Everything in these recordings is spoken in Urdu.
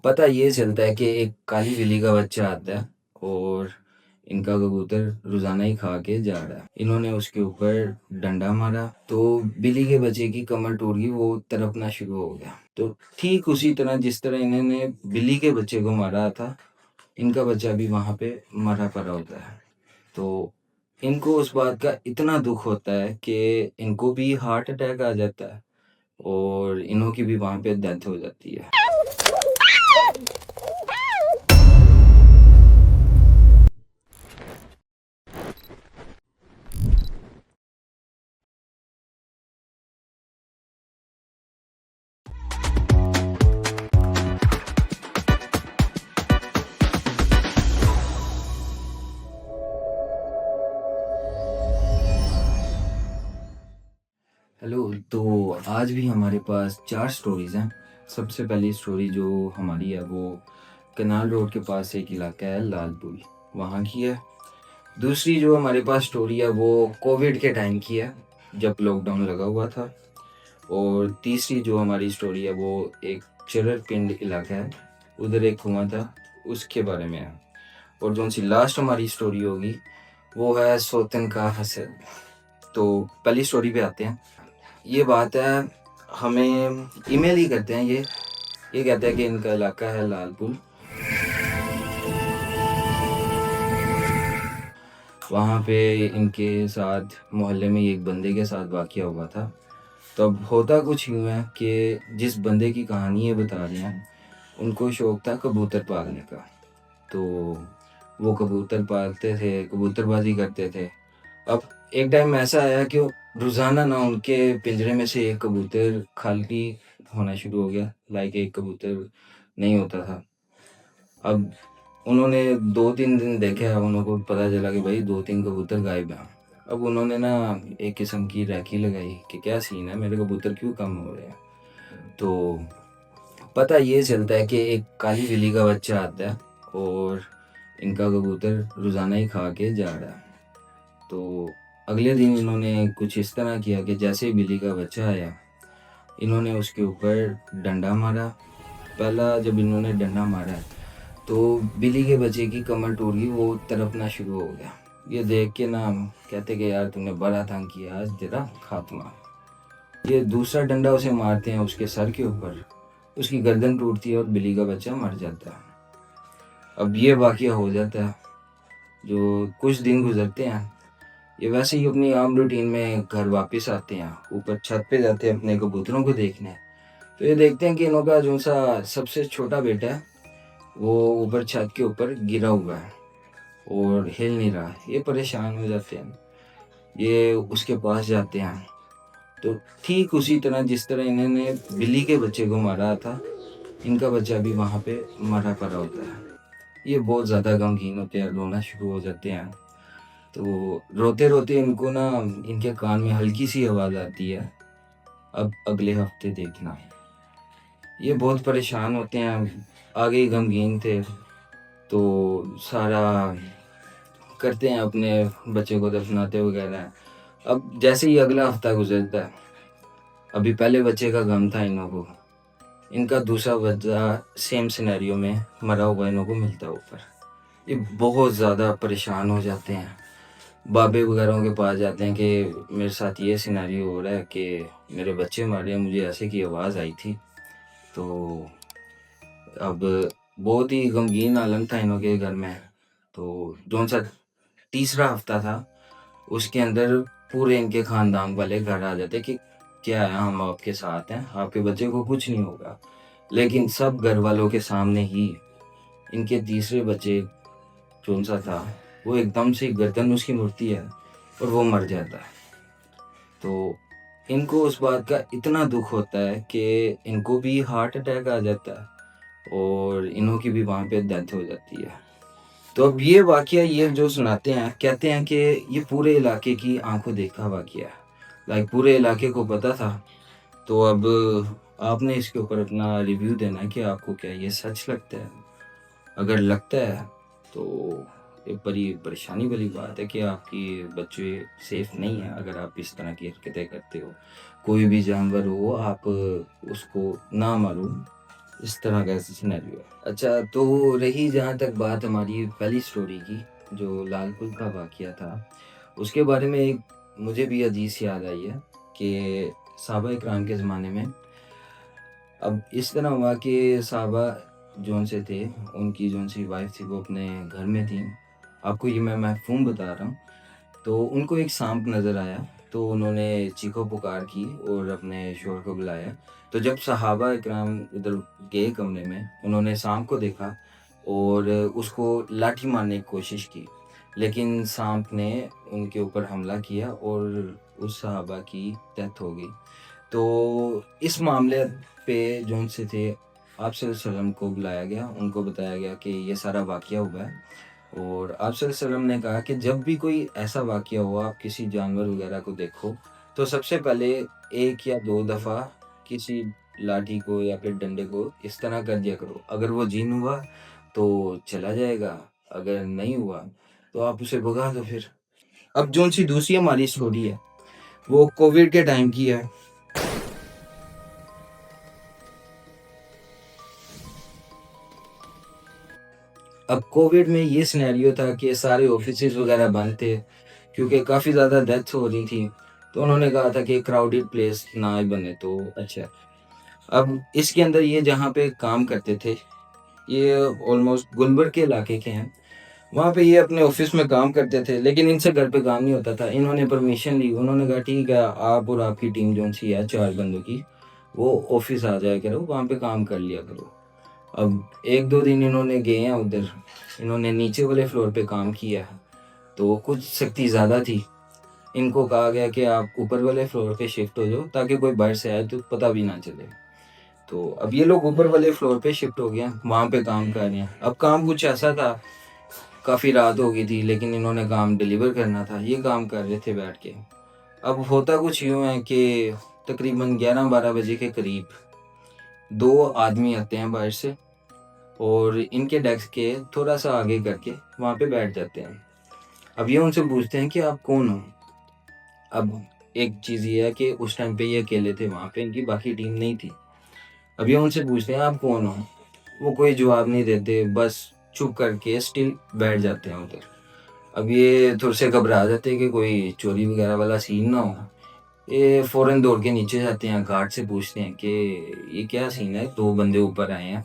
پتہ یہ چلتا ہے کہ ایک کالی بلی کا بچہ آتا ہے اور ان کا کبوتر روزانہ ہی کھا کے جا رہا ہے۔ انہوں نے اس کے اوپر ڈنڈا مارا تو بلی کے بچے کی کمر ٹوٹ گئی، وہ تڑپنا شروع ہو گیا۔ تو ٹھیک اسی طرح جس طرح انہوں نے بلی کے بچے کو مارا تھا، ان کا بچہ بھی وہاں پہ مرا پڑا ہوتا ہے۔ تو ان کو اس بات کا اتنا دکھ ہوتا ہے کہ ان کو بھی ہارٹ اٹیک آ جاتا ہے اور انہوں کی بھی وہاں پہ ڈیتھ ہو جاتی ہے۔ ہیلو، تو آج بھی ہمارے پاس 4 سٹوریز ہیں۔ سب سے پہلی سٹوری جو ہماری ہے وہ کنال روڈ کے پاس ایک علاقہ ہے لال پل، وہاں کی ہے۔ دوسری جو ہمارے پاس سٹوری ہے وہ کووڈ کے ٹائم کی ہے، جب لاک ڈاؤن لگا ہوا تھا۔ اور تیسری جو ہماری سٹوری ہے وہ ایک چرر پنڈ علاقہ ہے، ادھر ایک کنواں تھا، اس کے بارے میں ہے۔ اور جو سی لاسٹ ہماری سٹوری ہوگی وہ ہے سوتن کا حسد۔ تو پہلی سٹوری پہ آتے ہیں۔ یہ بات ہے، ہمیں ای میل ہی کرتے ہیں، یہ کہتے ہیں کہ ان کا علاقہ ہے لال پل، وہاں پہ ان کے ساتھ محلے میں ایک بندے کے ساتھ واقعہ ہوا تھا۔ تو اب ہوتا کچھ یوں ہے کہ جس بندے کی کہانی یہ بتا رہے ہیں ان کو شوق تھا کبوتر پالنے کا، تو وہ کبوتر پالتے تھے، کبوتر بازی کرتے تھے۔ اب ایک ٹائم ایسا آیا کہ روزانہ نہ ان کے پنجرے میں سے ایک کبوتر خالی ہونا شروع ہو گیا، ایک کبوتر نہیں ہوتا تھا۔ اب انہوں نے 2-3 دن دیکھا، انہوں کو پتہ چلا کہ بھائی 2-3 کبوتر غائب ہیں۔ اب انہوں نے نا ایک قسم کی ریکی لگائی کہ کیا سین ہے، میرے کبوتر کیوں کم ہو رہے ہیں۔ تو پتہ یہ چلتا ہے کہ ایک کالی بلی کا بچہ آتا ہے اور ان کا کبوتر روزانہ ہی کھا کے جا رہا ہے۔ تو اگلے دن انہوں نے کچھ اس طرح کیا کہ جیسے بلی کا بچہ آیا، انہوں نے اس کے اوپر ڈنڈا مارا۔ پہلا جب انہوں نے ڈنڈا مارا تو بلی کے بچے کی کمر ٹوٹ گئی، وہ تڑپنا شروع ہو گیا۔ یہ دیکھ کے نا کہتے کہ یار تم نے بڑا تنگ کیا، آج تیرا خاتمہ۔ یہ دوسرا ڈنڈا اسے مارتے ہیں اس کے سر کے اوپر، اس کی گردن ٹوٹتی ہے اور بلی کا بچہ مر جاتا ہے۔ اب یہ واقعہ ہو جاتا ہے، جو کچھ دن گزرتے ہیں، یہ ویسے ہی اپنی عام روٹین میں گھر واپس آتے ہیں، اوپر چھت پہ جاتے ہیں اپنے کبوتروں کو دیکھنے۔ تو یہ دیکھتے ہیں کہ انہوں کا جو سا سب سے چھوٹا بیٹا ہے وہ اوپر چھت کے اوپر گرا ہوا ہے اور ہل نہیں رہا۔ یہ پریشان ہو جاتے ہیں، یہ اس کے پاس جاتے ہیں۔ تو ٹھیک اسی طرح جس طرح انہوں نے بلی کے بچے کو مارا تھا، ان کا بچہ بھی وہاں پہ مرا پڑا ہوتا ہے۔ یہ بہت زیادہ غمگین ہوتے ہیں، رونا شروع ہو جاتے ہیں۔ تو روتے روتے ان کو نا ان کے کان میں ہلکی سی آواز آتی ہے، اب اگلے ہفتے دیکھنا۔ یہ بہت پریشان ہوتے ہیں، آگے غمگین تھے، تو سارا کرتے ہیں اپنے بچے کو دفناتے وغیرہ۔ اب جیسے ہی اگلا ہفتہ گزرتا ہے، ابھی پہلے بچے کا غم تھا انہوں کو، ان کا دوسرا بچہ سیم سینیریو میں مرا ہوا انہوں کو ملتا ہے اوپر۔ یہ بہت زیادہ پریشان ہو جاتے ہیں، بابے وغیرہ کے پاس جاتے ہیں کہ میرے ساتھ یہ سینیریو ہو رہا ہے کہ میرے بچے مارے ہیں، مجھے ایسے کی آواز آئی تھی۔ تو اب بہت ہی غمگین عالم تھا انہوں کے گھر میں۔ تو جو سا تیسرا ہفتہ تھا اس کے اندر پورے ان کے خاندان والے گھر آ جاتے کہ کیا ہے، ہم آپ کے ساتھ ہیں، آپ کے بچے کو کچھ نہیں ہوگا۔ لیکن سب گھر والوں کے سامنے ہی ان کے تیسرے بچے جو سا تھا وہ ایک دم سے گردن اس کی مڑتی ہے اور وہ مر جاتا ہے۔ تو ان کو اس بات کا اتنا دکھ ہوتا ہے کہ ان کو بھی ہارٹ اٹیک آ جاتا ہے اور انہوں کی بھی وہاں پہ ڈیتھ ہو جاتی ہے۔ تو اب یہ واقعہ یہ جو سناتے ہیں، کہتے ہیں کہ یہ پورے علاقے کی آنکھوں دیکھا واقعہ ہے، پورے علاقے کو پتا تھا۔ تو اب آپ نے اس کے اوپر اپنا ریویو دینا ہے کہ آپ کو کیا یہ سچ لگتا ہے۔ اگر لگتا ہے تو یہ بڑی پریشانی والی بات ہے کہ آپ کی بچے سیف نہیں ہیں اگر آپ اس طرح کی حرکتیں کرتے ہو۔ کوئی بھی جانور ہو، آپ اس کو نہ مارو، اس طرح کا سینیریو ہے۔ اچھا، تو رہی جہاں تک بات ہماری پہلی سٹوری کی جو لال پور کا واقعہ تھا، اس کے بارے میں ایک مجھے بھی حدیث یاد آئی ہے کہ صحابہ اکرام کے زمانے میں اب اس طرح ہوا کہ صحابہ جون سے تھے، ان کی جون سی وائف تھی وہ اپنے گھر میں تھیں، آپ کو یہ میں مفہوم بتا رہا ہوں، تو ان کو ایک سانپ نظر آیا، تو انہوں نے چیخو پکار کی اور اپنے شوہر کو بلایا۔ تو جب صحابہ اکرام ادھر گئے کمرے میں، انہوں نے سانپ کو دیکھا اور اس کو لاٹھی مارنے کی کوشش کی، لیکن سانپ نے ان کے اوپر حملہ کیا اور اس صحابہ کی ڈیتھ ہو گئی۔ تو اس معاملے پہ جون سے تھے آپ صلی اللہ علیہ وسلم کو بلایا گیا، ان کو بتایا گیا کہ یہ سارا واقعہ ہوا ہے، اور آپ صلی اللہ علیہ وسلم نے کہا کہ جب بھی کوئی ایسا واقعہ ہوا، آپ کسی جانور وغیرہ کو دیکھو تو سب سے پہلے 1 یا 2 دفعہ کسی لاٹھی کو یا پھر ڈنڈے کو اس طرح کر دیا کرو، اگر وہ جن ہوا تو چلا جائے گا، اگر نہیں ہوا تو آپ اسے بھگا دو پھر۔ اب جون سی دوسری ہماری اسٹوری ہے وہ کووڈ کے ٹائم کی ہے۔ اب کووڈ میں یہ سینیریو تھا کہ سارے آفیسز وغیرہ بند تھے کیونکہ کافی زیادہ ڈیتھ ہو رہی تھی، تو انہوں نے کہا تھا کہ کراؤڈڈ پلیس نہ بنے تو اچھا۔ اب اس کے اندر یہ جہاں پہ کام کرتے تھے، یہ آلموسٹ گلبرگ کے علاقے کے ہیں، وہاں پہ یہ اپنے آفس میں کام کرتے تھے، لیکن ان سے گھر پہ کام نہیں ہوتا تھا۔ انہوں نے پرمیشن لی، انہوں نے کہا ٹھیک ہے آپ اور آپ کی ٹیم جو سی ہے 4 بندوں کی، وہ آفس آ جایا کرو، وہاں پہ کام کر لیا کرو۔ اب 1-2 دن انہوں نے گئے ہیں ادھر، انہوں نے نیچے والے فلور پہ کام کیا، تو کچھ سختی زیادہ تھی، ان کو کہا گیا کہ آپ اوپر والے فلور پہ شفٹ ہو جاؤ تاکہ کوئی باہر سے آئے تو پتہ بھی نہ چلے۔ تو اب یہ لوگ اوپر والے فلور پہ شفٹ ہو گئے ہیں، وہاں پہ کام کر رہے ہیں۔ اب کام کچھ ایسا تھا، کافی رات ہو گئی تھی لیکن انہوں نے کام ڈیلیور کرنا تھا، یہ کام کر رہے تھے بیٹھ کے۔ اب ہوتا کچھ یوں ہے کہ تقریباً 11-12 بجے کے قریب 2 آدمی آتے ہیں باہر سے اور ان کے ڈیسک کے تھوڑا سا آگے کر کے وہاں پہ بیٹھ جاتے ہیں۔ اب یہ ان سے پوچھتے ہیں کہ آپ کون ہو؟ اب ایک چیز یہ ہے کہ اس ٹائم پہ یہ اکیلے تھے وہاں پہ، ان کی باقی ٹیم نہیں تھی۔ اب یہ ان سے پوچھتے ہیں آپ کون ہو؟ وہ کوئی جواب نہیں دیتے، بس چپ کر کے اسٹل بیٹھ جاتے ہیں ادھر۔ اب یہ تھوڑے سے گھبرا جاتے ہیں کہ کوئی چوری وغیرہ والا سین نہ ہو، یہ فوراً دوڑ کے نیچے جاتے ہیں، گارڈ سے پوچھتے ہیں کہ یہ کیا سین ہے، 2 بندے اوپر آئے ہیں،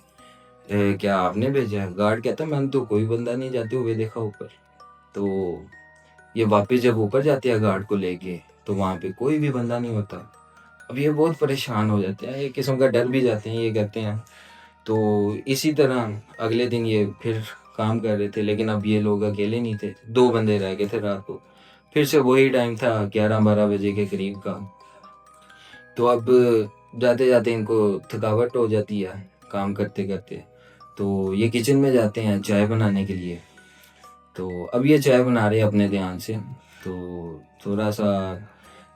کیا آپ نے بھیجا ہے؟ گارڈ کہتا ہے میں نے تو کوئی بندہ نہیں جاتے ہوئے دیکھا اوپر۔ تو یہ واپس جب اوپر جاتے ہیں گارڈ کو لے کے تو وہاں پہ کوئی بھی بندہ نہیں ہوتا۔ اب یہ بہت پریشان ہو جاتے ہیں، ایک قسم کا ڈر بھی جاتے ہیں، یہ کہتے ہیں۔ تو اسی طرح اگلے دن یہ پھر کام کر رہے تھے، لیکن اب یہ لوگ اکیلے نہیں تھے، 2 بندے رہ گئے تھے رات کو۔ پھر سے وہی ٹائم تھا 11-12 بجے کے قریب کا۔ تو اب جاتے جاتے ان کو تھکاوٹ ہو جاتی ہے کام کرتے کرتے، تو یہ کچن میں جاتے ہیں چائے بنانے کے لیے۔ تو اب یہ چائے بنا رہے ہیں اپنے دھیان سے، تو تھوڑا سا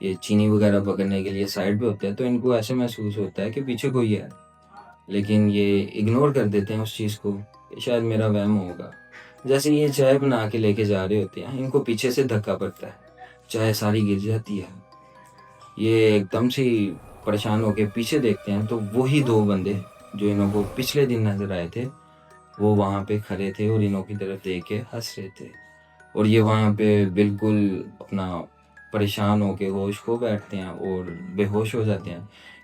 یہ چینی وغیرہ پکڑنے کے لیے سائڈ پہ ہوتا ہے، تو ان کو ایسے محسوس ہوتا ہے کہ پیچھے کوئی ہے، لیکن یہ اگنور کر دیتے ہیں اس چیز کو کہ شاید میرا وہم ہوگا۔ جیسے یہ چائے بنا کے لے کے جا رہے ہوتے ہیں، ان کو پیچھے سے دھکا پڑتا ہے، چائے ساری گر جاتی ہے۔ یہ ایک دم سے پریشان ہو کے پیچھے دیکھتے ہیں تو وہی 2 بندے جو انہوں کو پچھلے دن نظر آئے تھے وہ وہاں پہ کھڑے تھے اور انہوں کی طرف دیکھ کے ہنس رہے تھے، اور یہ وہاں پہ بالکل اپنا پریشان ہو کے ہوش کھو بیٹھتے ہیں اور بے ہوش ہو جاتے ہیں،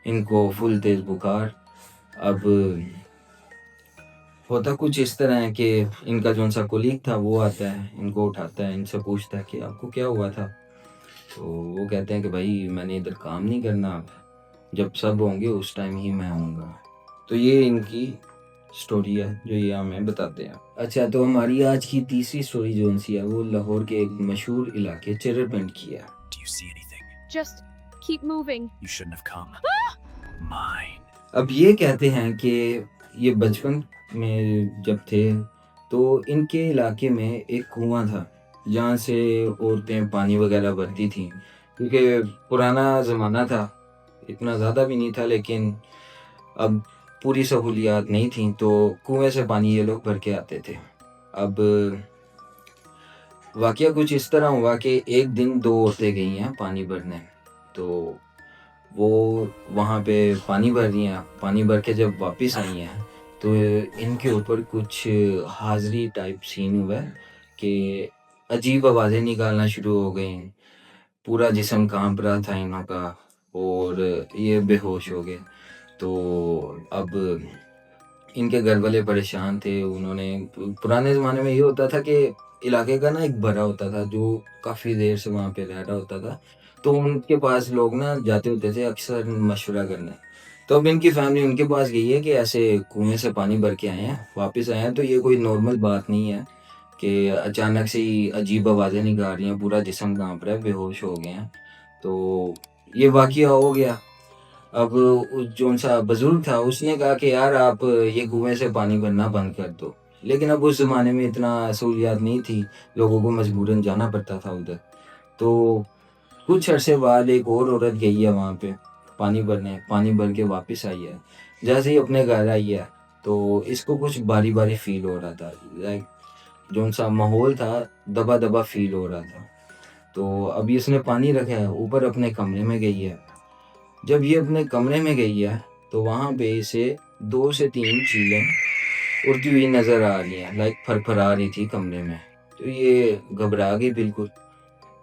ان کو فل تیز بخار۔ اب ہوتا کچھ اس طرح ہے کہ ان کا جو سا کولیگ تھا وہ آتا ہے، ان کو اٹھاتا ہے، ان سے پوچھتا ہے کہ آپ کو کیا ہوا تھا؟ تو وہ کہتے ہیں کہ بھائی میں نے ادھر کام نہیں کرنا، اب جب سب ہوں گے اس ٹائم ہی میں آؤں گا۔ تو یہ ان کی سٹوری ہے جو یہ ہمیں بتاتے ہیں۔ اچھا، تو ہماری آج کی تیسری سٹوری جو سی ہے وہ لاہور کے ایک مشہور علاقے چرر پنڈ کی ہے۔ Do you see anything? Just keep moving. You shouldn't have come. Mine. اب یہ کہتے ہیں کہ یہ بچپن میں جب تھے تو ان کے علاقے میں ایک کنواں تھا جہاں سے عورتیں پانی وغیرہ بھرتی تھیں، کیونکہ پرانا زمانہ تھا، اتنا زیادہ بھی نہیں تھا لیکن اب پوری سہولیات نہیں تھیں، تو کنویں سے پانی یہ لوگ بھر کے آتے تھے۔ اب واقعہ کچھ اس طرح ہوا کہ ایک دن 2 عورتیں گئی ہیں پانی بھرنے، تو وہ وہاں پہ پانی بھر رہی ہیں، پانی بھر کے جب واپس آئی ہیں تو ان کے اوپر کچھ حاضری ٹائپ سین ہوا ہے کہ عجیب آوازیں نکالنا شروع ہو گئی ہیں، پورا جسم کانپ رہا تھا انہوں کا، اور یہ بے ہوش ہو گئے۔ تو اب ان کے گھر والے پریشان تھے، انہوں نے پرانے زمانے میں یہ ہوتا تھا کہ علاقے کا نا ایک بڑا ہوتا تھا جو کافی دیر سے وہاں پہ رہ رہا ہوتا تھا، تو ان کے پاس لوگ نا جاتے ہوتے تھے اکثر مشورہ کرنے۔ تو اب ان کی فیملی ان کے پاس گئی ہے کہ ایسے کنویں سے پانی بھر کے آئے ہیں، واپس آئے ہیں، تو یہ کوئی نارمل بات نہیں ہے کہ اچانک سے ہی عجیب آوازیں نکال رہی ہیں، پورا جسم کانپ رہا ہے، بے ہوش ہو گئے ہیں۔ تو یہ واقعہ ہو گیا۔ اب جو سا بزرگ تھا اس نے کہا کہ یار آپ یہ کنویں سے پانی بھرنا بند کر دو، لیکن اب اس زمانے میں اتنا سہولیات نہیں تھی، لوگوں کو مجبوراً جانا پڑتا تھا ادھر۔ تو کچھ عرصے بعد ایک اور عورت گئی ہے وہاں پہ پانی بھرنے، پانی بھر کے واپس آئی ہے۔ جیسے ہی اپنے گھر آئی ہے تو اس کو کچھ باری باری فیل ہو رہا تھا، لائک جو سا ماحول تھا دبا دبا فیل ہو رہا تھا۔ تو ابھی اس نے پانی رکھا ہے، اوپر اپنے کمرے میں گئی ہے۔ جب یہ اپنے کمرے میں گئی ہے تو وہاں پہ اسے 2 سے 3 چیلیں اڑتی ہوئی نظر آ رہی ہیں، لائک پھرپھرا رہی تھی کمرے میں۔ تو یہ گھبرا گئی، بالکل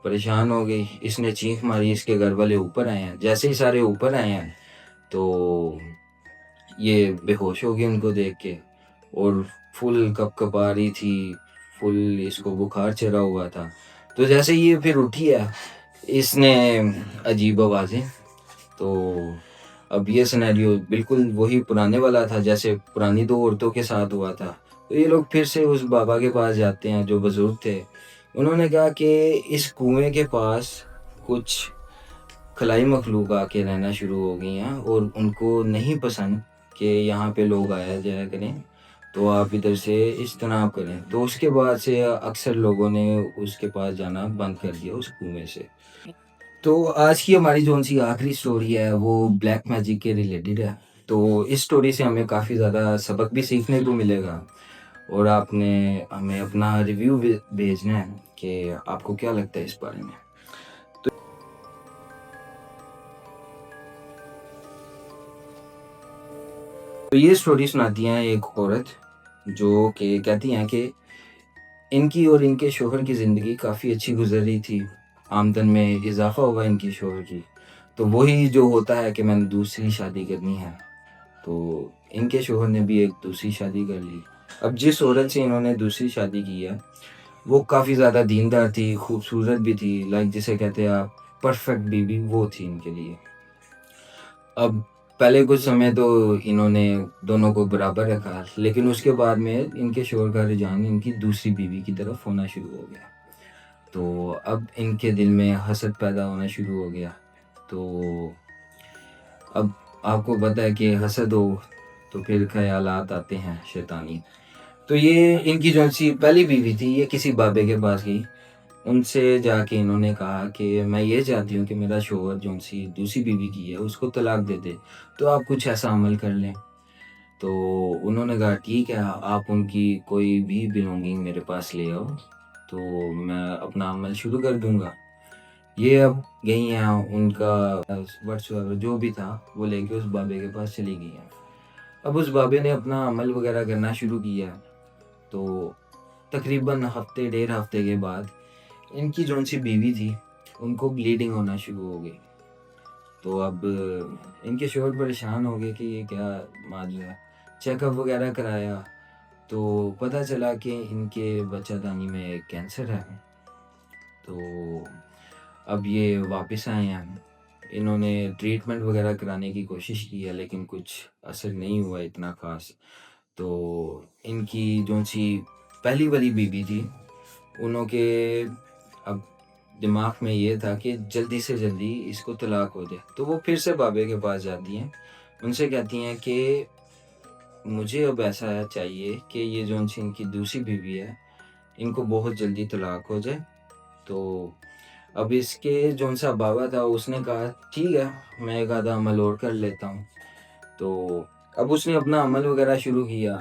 پریشان ہو گئی، اس نے چیخ ماری، اس کے گھر والے اوپر آئے ہیں۔ جیسے ہی سارے اوپر آئے ہیں تو یہ بے ہوش ہو گئی ان کو دیکھ کے، اور فل کپ کپا رہی تھی، فل اس کو بخار چڑھا ہوا تھا۔ تو جیسے یہ پھر اٹھی ہے، اس نے عجیب آوازیں، تو اب یہ سینیریو بالکل وہی پرانے والا تھا جیسے پرانی 2 عورتوں کے ساتھ ہوا تھا۔ تو یہ لوگ پھر سے اس بابا کے پاس جاتے ہیں جو بزرگ تھے۔ انہوں نے کہا کہ اس کنویں کے پاس کچھ خلائی مخلوق آ کے رہنا شروع ہو گئی ہیں، اور ان کو نہیں پسند کہ یہاں پہ لوگ آیا جایا کریں، تو آپ ادھر سے اجتناب کریں۔ تو اس کے بعد سے اکثر لوگوں نے اس کے پاس جانا بند کر دیا اس کنویں سے۔ تو آج کی ہماری جو سی آخری سٹوری ہے وہ بلیک میجک کے ریلیٹڈ ہے۔ تو اس سٹوری سے ہمیں کافی زیادہ سبق بھی سیکھنے کو ملے گا، اور آپ نے ہمیں اپنا ریویو بھیجنا ہے کہ آپ کو کیا لگتا ہے اس بارے میں۔ تو یہ سٹوری سناتی ہیں ایک عورت جو کہ کہتی ہیں کہ ان کی اور ان کے شوہر کی زندگی کافی اچھی گزر رہی تھی، آمدن میں اضافہ ہوا ان کی شوہر کی، تو وہی جو ہوتا ہے کہ میں نے دوسری شادی کرنی ہے، تو ان کے شوہر نے بھی ایک دوسری شادی کر لی۔ اب جس عورت سے انہوں نے دوسری شادی کی ہے وہ کافی زیادہ دیندار تھی، خوبصورت بھی تھی، لائک جسے کہتے ہیں آپ پرفیکٹ بیوی وہ تھی ان کے لیے۔ اب پہلے کچھ سمے تو انہوں نے دونوں کو برابر رکھا، لیکن اس کے بعد میں ان کے شوہر کا رجحان ان کی دوسری بیوی کی طرف ہونا شروع ہو گیا۔ تو اب ان کے دل میں حسد پیدا ہونا شروع ہو گیا۔ تو اب آپ کو پتہ ہے کہ حسد ہو تو پھر خیالات آتے ہیں شیطانی۔ تو یہ ان کی جو سی پہلی بیوی تھی یہ کسی بابے کے پاس گئی، ان سے جا کے انہوں نے کہا کہ میں یہ چاہتی ہوں کہ میرا شوہر جو سی دوسری بیوی کی ہے اس کو طلاق دے دے، تو آپ کچھ ایسا عمل کر لیں۔ تو انہوں نے کہا ٹھیک ہے، آپ ان کی کوئی بھی بلونگنگ میرے پاس لے آؤ تو میں اپنا عمل شروع کر دوں گا۔ یہ اب گئی ہیں، ان کا جو بھی تھا وہ لے کے اس بابے کے پاس چلی گئی ہیں۔ اب اس بابے نے اپنا عمل وغیرہ کرنا شروع کیا، تو تقریباً ہفتے 1.5 ہفتے کے بعد ان کی جو سی بیوی تھی ان کو بلیڈنگ ہونا شروع ہو گئی۔ تو اب ان کے شوہر پریشان ہو گئے کہ یہ کیا معاملہ ہے، چیک اپ وغیرہ کرایا تو پتہ چلا کہ ان کے بچہ دانی میں کینسر ہے۔ تو اب یہ واپس آئے ہیں، انہوں نے ٹریٹمنٹ وغیرہ کرانے کی کوشش کی ہے لیکن کچھ اثر نہیں ہوا اتنا خاص۔ تو ان کی جو سی پہلی والی بیوی تھی انہوں کے اب دماغ میں یہ تھا کہ جلدی سے جلدی اس کو طلاق ہو جائے، تو وہ پھر سے بابے کے پاس جاتی ہیں، ان سے کہتی ہیں کہ مجھے اب ایسا چاہیے کہ یہ جو ان کی دوسری بیوی ہے ان کو بہت جلدی طلاق ہو جائے۔ تو اب اس کے جو سا بابا تھا اس نے کہا ٹھیک ہے میں ایک آدھا عمل اور کر لیتا ہوں۔ تو اب اس نے اپنا عمل وغیرہ شروع کیا۔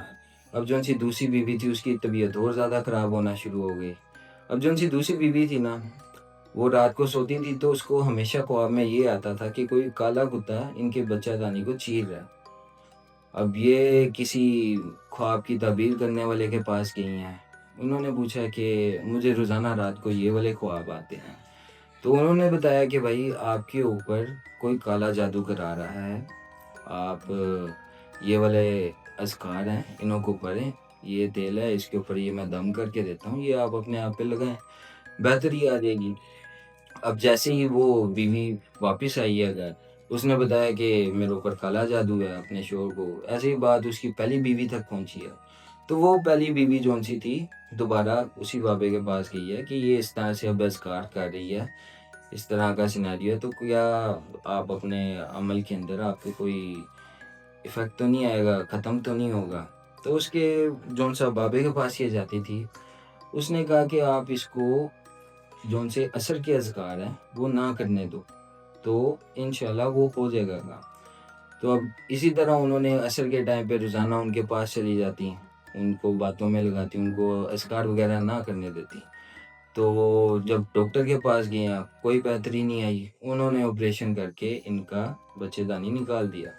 اب جو سی دوسری بیوی تھی اس کی طبیعت اور زیادہ خراب ہونا شروع ہو گئی۔ اب جو سی دوسری بیوی تھی نا وہ رات کو سوتی تھی تو اس کو ہمیشہ خواب میں یہ آتا تھا کہ کوئی کالا کتا ان کے بچہ دانی کو چیر رہا ہے۔ اب یہ کسی خواب کی تعبیر کرنے والے کے پاس گئی ہیں. انہوں نے پوچھا کہ مجھے روزانہ رات کو یہ والے خواب آتے ہیں. تو انہوں نے بتایا کہ بھائی آپ کے اوپر کوئی کالا جادو کرا رہا ہے. آپ یہ والے اذکار ہیں انہوں کو پڑھیں. یہ تیل ہے، اس کے اوپر یہ میں دم کر کے دیتا ہوں، یہ آپ اپنے آپ پہ لگائیں، بہتری آ جائے گی. اب جیسے ہی وہ بیوی واپس آئی ہے گھر، اس نے بتایا کہ میرے اوپر کالا جادو ہے اپنے شوہر کو. ایسے ہی بات اس کی پہلی بیوی تک پہنچی ہے. تو وہ پہلی بیوی جون سی تھی دوبارہ اسی بابے کے پاس گئی ہے کہ یہ اس طرح سے اب اذکار کر رہی ہے، اس طرح کا سینیریو ہے، تو کیا آپ اپنے عمل کے اندر آپ کے کوئی افیکٹ تو نہیں آئے گا، ختم تو نہیں ہوگا. تو اس کے جون سا بابے کے پاس یہ جاتی تھی. اس نے کہا کہ آپ اس کو جون سے اثر کے اذکار ہیں وہ نہ کرنے دو، تو انشاءاللہ وہ ہو جائے گا کام. تو اب اسی طرح انہوں نے عصر کے ٹائم پہ روزانہ ان کے پاس چلی جاتی ہیں، ان کو باتوں میں لگاتی، ان کو اذکار وغیرہ نہ کرنے دیتی. تو وہ جب ڈاکٹر کے پاس گئے ہیں کوئی بہتری نہیں آئی، انہوں نے آپریشن کر کے ان کا بچے دانی نکال دیا.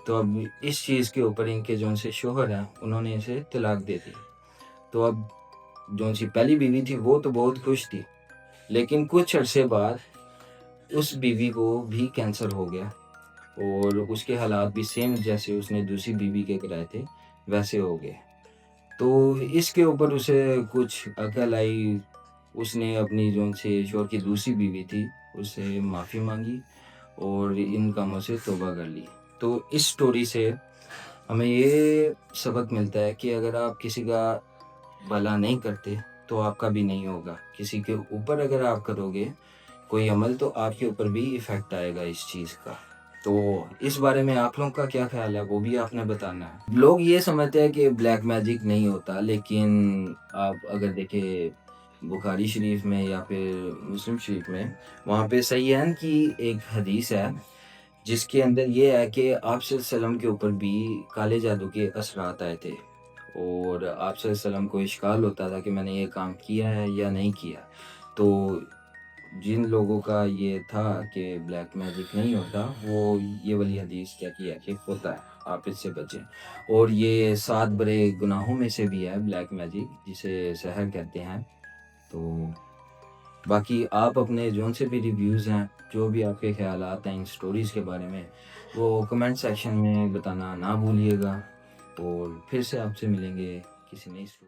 تو اب اس چیز کے اوپر ان کے جون سے شوہر ہیں انہوں نے اسے طلاق دے دی. تو اب جون سی پہلی بیوی تھی وہ تو بہت خوش تھی، لیکن کچھ عرصے بعد اس بیوی کو بھی کینسر ہو گیا، اور اس کے حالات بھی سیم جیسے اس نے دوسری بیوی کے کرائے تھے ویسے ہو گئے. تو اس کے اوپر اسے کچھ عقل آئی. اس نے اپنی جون سے شوہر کی دوسری بیوی تھی اس سے معافی مانگی اور ان کاموں سے توبہ کر لی. تو اس سٹوری سے ہمیں یہ سبق ملتا ہے کہ اگر آپ کسی کا بھلا نہیں کرتے تو آپ کا بھی نہیں ہوگا. کسی کے اوپر اگر آپ کرو گے کوئی عمل تو آپ کے اوپر بھی ایفیکٹ آئے گا اس چیز کا. تو اس بارے میں آپ لوگوں کا کیا خیال ہے وہ بھی آپ نے بتانا ہے. لوگ یہ سمجھتے ہیں کہ بلیک میجک نہیں ہوتا، لیکن آپ اگر دیکھیں بخاری شریف میں یا پھر مسلم شریف میں، وہاں پہ سیان کی ایک حدیث ہے جس کے اندر یہ ہے کہ آپ صلی اللہ علیہ وسلم کے اوپر بھی کالے جادو کے اثرات آئے تھے، اور آپ صلی اللہ علیہ وسلم کو اشکال ہوتا تھا کہ میں نے یہ کام کیا ہے یا نہیں کیا. تو جن لوگوں کا یہ تھا کہ بلیک میجک نہیں ہوتا، وہ یہ والی حدیث کیا کیا کہ ہوتا ہے، آپ اس سے بچیں. اور یہ 7 بڑے گناہوں میں سے بھی ہے بلیک میجک، جسے سحر کہتے ہیں. تو باقی آپ اپنے جون سے بھی ریویوز ہیں، جو بھی آپ کے خیالات ہیں ان سٹوریز کے بارے میں، وہ کمنٹ سیکشن میں بتانا نہ بھولیے گا. اور پھر سے آپ سے ملیں گے کسی نئی